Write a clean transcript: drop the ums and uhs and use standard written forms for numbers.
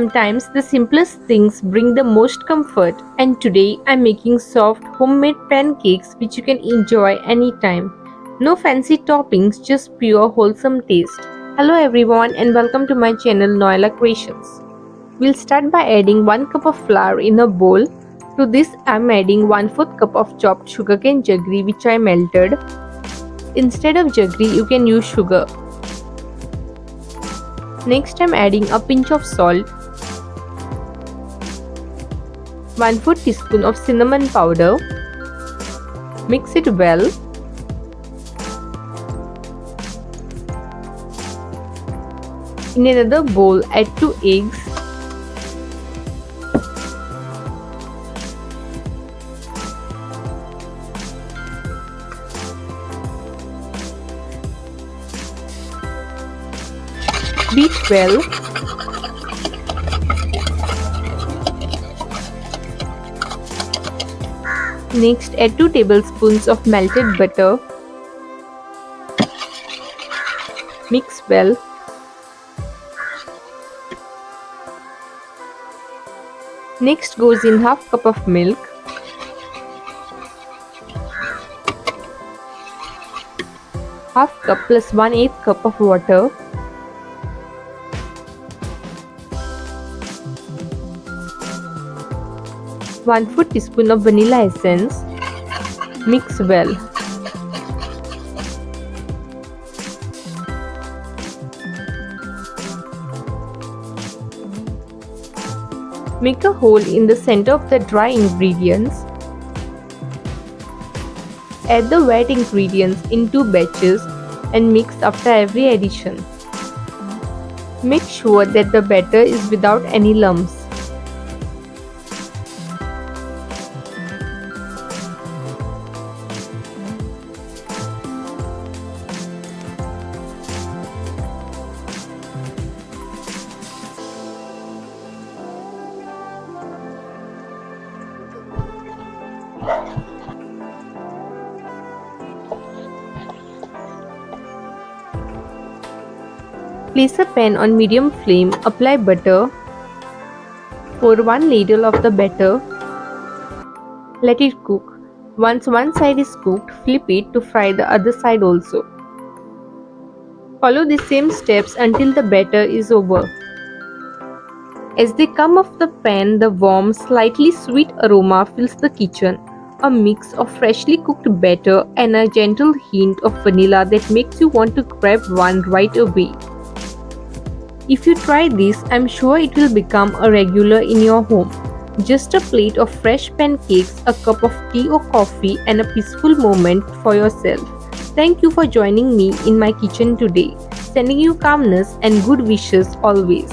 Sometimes the simplest things bring the most comfort, and today I'm making soft homemade pancakes which you can enjoy anytime. No fancy toppings, just pure wholesome taste. Hello everyone and welcome to my channel Noella Creations. We'll start by adding 1 cup of flour in a bowl. To this I'm adding 1/4 cup of chopped sugarcane jaggery which I melted. Instead of jaggery you can use sugar. Next I'm adding a pinch of salt, 1/4 teaspoon of cinnamon powder. Mix it well. In another bowl, add 2 eggs. Beat well. Next, add 2 tablespoons of melted butter. Mix well. Next goes in half cup of milk. Half cup plus 1/8 cup of water. One-4 teaspoon of vanilla essence. Mix well. Make a hole in the center of the dry ingredients. Add the wet ingredients in 2 batches and mix after every addition. Make sure that the batter is without any lumps. Place a pan on medium flame, apply butter, pour 1 ladle of the batter, let it cook. Once one side is cooked, flip it to fry the other side also. Follow the same steps until the batter is over. As they come off the pan, the warm, slightly sweet aroma fills the kitchen. A mix of freshly cooked batter and a gentle hint of vanilla that makes you want to grab one right away. If you try this, I'm sure it will become a regular in your home. Just a plate of fresh pancakes, a cup of tea or coffee, and a peaceful moment for yourself. Thank you for joining me in my kitchen today. Sending you calmness and good wishes always.